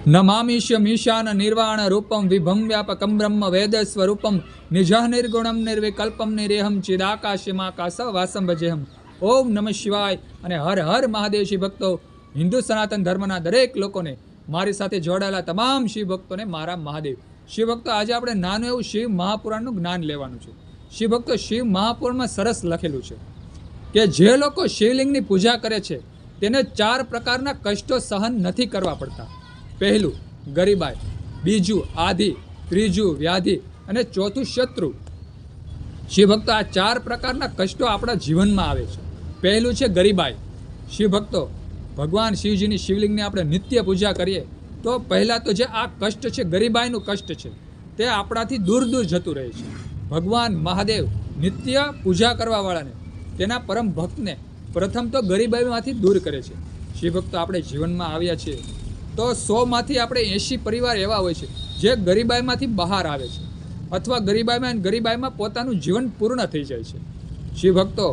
નમામિષ્યમીશાન નિર્વાણ રૂપમ વિભમ વ્યાપકમ બ્રહ્મ વેદ સ્વરૂપમ નિજ નિર્ગુણમ નિર્વિકલ્પમ નિરેહમ ચિદાકાશમાકાશ વાસમ ભજેહમ. ઓમ નમઃ શિવાય અને હર હર મહાદેવ શિવ ભક્તો. હિન્દુ સનાતન ધર્મના દરેક લોકોને, મારી સાથે જોડાયેલા તમામ શિવ ભક્તોને મારા મહાદેવ. શિવ ભક્તો, આજે આપણે નાનું એવું શિવ મહાપુરાણનું જ્ઞાન લેવાનું છે. શિવ ભક્તો, શિવ મહાપુરાણમાં સરસ લખેલું છે કે જે લોકો શિવલિંગની પૂજા કરે છે તેને 4 પ્રકારના કષ્ટો સહન નથી કરવા પડતા. પહેલું ગરીબાઈ, બીજું આધિ, ત્રીજું વ્યાધિ અને ચોથું શત્રુ. શિવ ભક્તો, આ 4 પ્રકારના કષ્ટો આપણા જીવનમાં આવે છે. પહેલું છે ગરીબાઈ. શિવ ભક્તો, ભગવાન શિવજીની શિવલિંગની આપણે નિત્ય પૂજા કરીએ તો પહેલાં તો જે આ કષ્ટ છે, ગરીબાઈનું કષ્ટ છે, તે આપણાથી દૂર દૂર જતું રહે છે. ભગવાન મહાદેવ નિત્ય પૂજા કરવાવાળાને, તેના પરમ ભક્તને પ્રથમ તો ગરીબાઈમાંથી દૂર કરે છે. શિવ ભક્તો, આપણે જીવનમાં આવ્યા છીએ તો 100માંથી આપણે 80 પરિવાર એવા હોય છે જે ગરીબાઈમાંથી બહાર આવે છે અથવા ગરીબાઈમાં પોતાનું જીવન પૂર્ણ થઈ જાય છે. શિવ ભક્તો,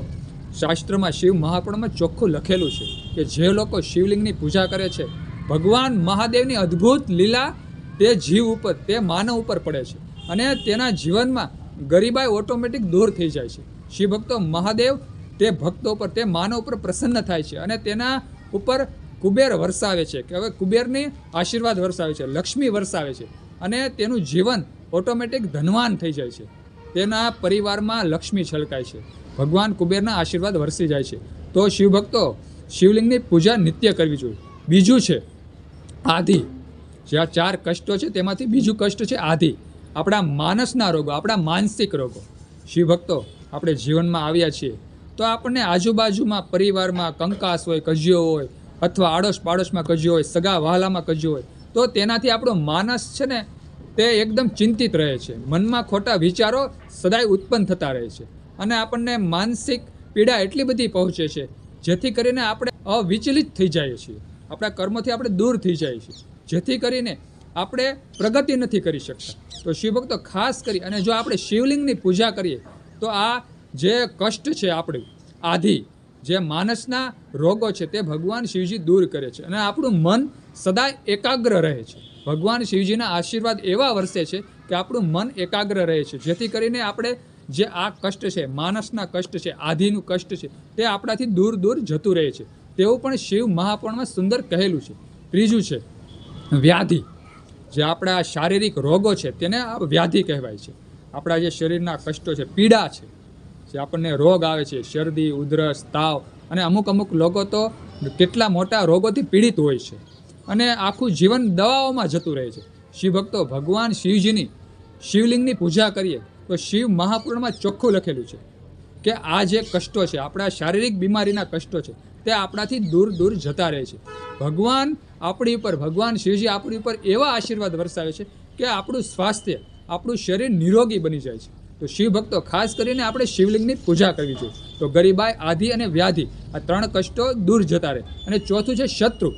શાસ્ત્રમાં શિવ મહાપુરાણમાં ચોખ્ખું લખેલું છે કે જે લોકો શિવલિંગની પૂજા કરે છે, ભગવાન મહાદેવની અદ્ભુત લીલા તે જીવ ઉપર, તે માનવ ઉપર પડે છે અને તેના જીવનમાં ગરીબાઈ ઓટોમેટિક દૂર થઈ જાય છે. શિવ ભક્તો, મહાદેવ તે ભક્તો ઉપર, તે માનવ ઉપર પ્રસન્ન થાય છે અને તેના ઉપર કુબેર વરસાવે છે કે હવે કુબેરની આશીર્વાદ વરસાવે છે, લક્ષ્મી વરસાવે છે અને તેનું જીવન ઓટોમેટિક ધનવાન થઈ જાય છે. તેના પરિવારમાં લક્ષ્મી છલકાય છે, ભગવાન કુબેરના આશીર્વાદ વરસી જાય છે. તો શિવ ભક્તો, શિવલિંગની પૂજા નિત્ય કરવી જોઈએ. બીજું છે આધિ. જે આ 4 કષ્ટો છે તેમાંથી બીજું કષ્ટ છે આધિ. આપણા માનસના રોગો, આપણા માનસિક રોગો. શિવ ભક્તો, આપણે જીવનમાં આવ્યા છીએ તો આપણને આજુબાજુમાં પરિવારમાં કંકાસ હોય, કજિયો હોય અથવા આડોશ પાડોશમાં કજિયો હોય, સગા વહાલામાં કજિયો હોય તો તેનાથી આપણો માનસ છે ને તે એકદમ ચિંતિત રહે છે. મનમાં ખોટા વિચારો સદાય ઉત્પન્ન થતા રહે છે અને આપણને માનસિક પીડા એટલી બધી પહોંચે છે જેથી કરીને આપણે અવિચલિત થઈ જઈએ છીએ, આપણા કર્મોથી આપણે દૂર થઈ જઈએ છીએ, જેથી કરીને આપણે પ્રગતિ નથી કરી શકતા. તો શિવ ભક્તો, ખાસ કરી અને જો આપણે શિવલિંગની પૂજા કરીએ તો આ જે કષ્ટ છે આપણી આધિ, જે માનસના રોગો છે તે ભગવાન શિવજી દૂર કરે છે અને આપણું મન સદાય એકાગ્ર રહે છે. ભગવાન શિવજીના આશીર્વાદ એવા વરસે છે કે આપણું મન એકાગ્ર રહે છે, જેથી કરીને આપણે જે આ કષ્ટ છે, માનસના કષ્ટ છે, આધિનું કષ્ટ છે, તે આપણાથી દૂર દૂર જતું રહે છે. તેવું પણ શિવ મહાપુરાણમાં સુંદર કહેલું છે. ત્રીજું છે વ્યાધિ. જે આપણા શારીરિક રોગો છે તેને વ્યાધિ કહેવાય છે. આપણા જે શરીરના કષ્ટો છે, પીડા છે, જે આપણને રોગ આવે છે, શરદી, ઉધરસ, તાવ અને અમુક લોકો તો કેટલા મોટા રોગોથી પીડિત હોય છે અને આખું જીવન દવાઓમાં જતું રહે છે. શિવ ભક્તો, ભગવાન શિવજીની શિવલિંગની પૂજા કરીએ તો શિવ મહાપુરાણમાં ચોખ્ખું લખેલું છે કે આ જે કષ્ટો છે, આપણા શારીરિક બીમારીના કષ્ટો છે, તે આપણાથી દૂર દૂર જતા રહે છે. ભગવાન આપણી ઉપર, ભગવાન શિવજી આપણી ઉપર એવા આશીર્વાદ વરસાવે છે કે આપણું સ્વાસ્થ્ય, આપણું શરીર નિરોગી બની જાય છે. તો શિવ ભક્તો, ખાસ કરીને આપણે શિવલિંગની પૂજા કરવી જોઈએ તો ગરીબાઈ, આધિ અને વ્યાધિ, આ 3 કષ્ટો દૂર જતા રહે. અને ચોથું છે શત્રુ.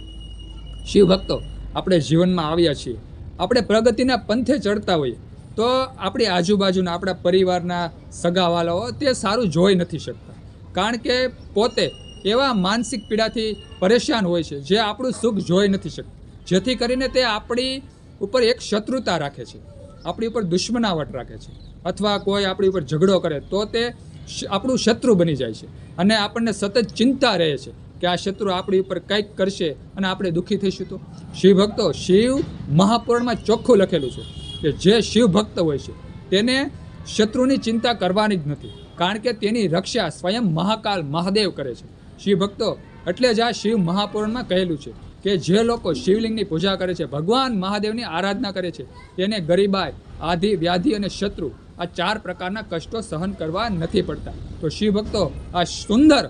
શિવ ભક્તો, આપણે જીવનમાં આવ્યા છીએ, આપણે પ્રગતિના પંથે ચડતા હોઈએ તો આપણી આજુબાજુના, આપણા પરિવારના સગાવાલાઓ તે સારું જોઈ નથી શકતા, કારણ કે પોતે એવા માનસિક પીડાથી પરેશાન હોય છે જે આપણું સુખ જોઈ નથી શકતા, જેથી કરીને તે આપણી ઉપર એક શત્રુતા રાખે છે, આપણી ઉપર દુશ્મનાવટ રાખે છે અથવા કોઈ આપણી ઉપર ઝઘડો કરે તો તે આપણું શત્રુ બની જાય છે અને આપણને સતત ચિંતા રહે છે કે આ શત્રુ આપણી ઉપર કંઈક કરશે અને આપણે દુઃખી થઈશું. તો શિવ ભક્તો, શિવ મહાપુરાણમાં ચોખ્ખું લખેલું છે કે જે શિવ ભક્ત હોય છે તેને શત્રુની ચિંતા કરવાની જ નથી, કારણ કે તેની રક્ષા સ્વયં મહાકાલ મહાદેવ કરે છે. શિવ ભક્તો, એટલે જ આ શિવ મહાપુરાણમાં કહેલું છે કે જે લોકો શિવલિંગની પૂજા કરે છે, ભગવાન મહાદેવની આરાધના કરે છે, તેને ગરીબાઈ, આધિ, વ્યાધિ અને શત્રુ, આ 4 પ્રકારના કષ્ટો સહન કરવા નથી પડતા. તો શિવ ભક્તો, આ સુંદર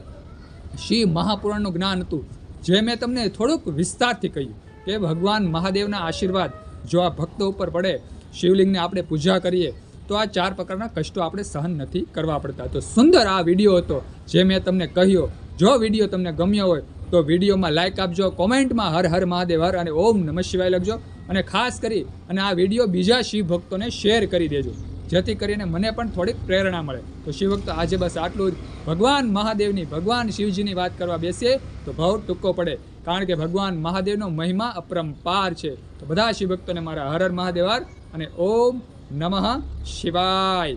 શિવ મહાપુરાણનું જ્ઞાન હતું જે મેં તમને થોડુંક વિસ્તારથી કહ્યું કે ભગવાન મહાદેવના આશીર્વાદ જો આ ભક્તો ઉપર પડે, શિવલિંગની આપણે પૂજા કરીએ તો આ 4 પ્રકારના કષ્ટો આપણે સહન નથી કરવા પડતા. તો સુંદર આ વિડીયો હતો જે મેં તમને કહ્યો. જો વિડીયો તમને ગમ્યો હોય તો વિડીયોમાં લાઇક આપજો, કોમેન્ટમાં હર હર મહાદેવ હર અને ઓમ નમઃ શિવાય લખજો અને ખાસ કરી અને આ વિડીયો બીજા શિવ ભક્તોને શેર કરી દેજો, જેથી કરીને મને પણ થોડીક પ્રેરણા મળે. તો શિવ ભક્તો, આજે બસ આટલું જ. ભગવાન મહાદેવની, ભગવાન શિવજીની વાત કરવા બેસીએ તો બહુ ટૂંકો પડે. કારણ કે ભગવાન મહાદેવનો મહિમા અપરંપાર છે. તો બધા શિવભક્તોને મારા હર હર મહાદેવ અને ઓમ નમઃ શિવાય.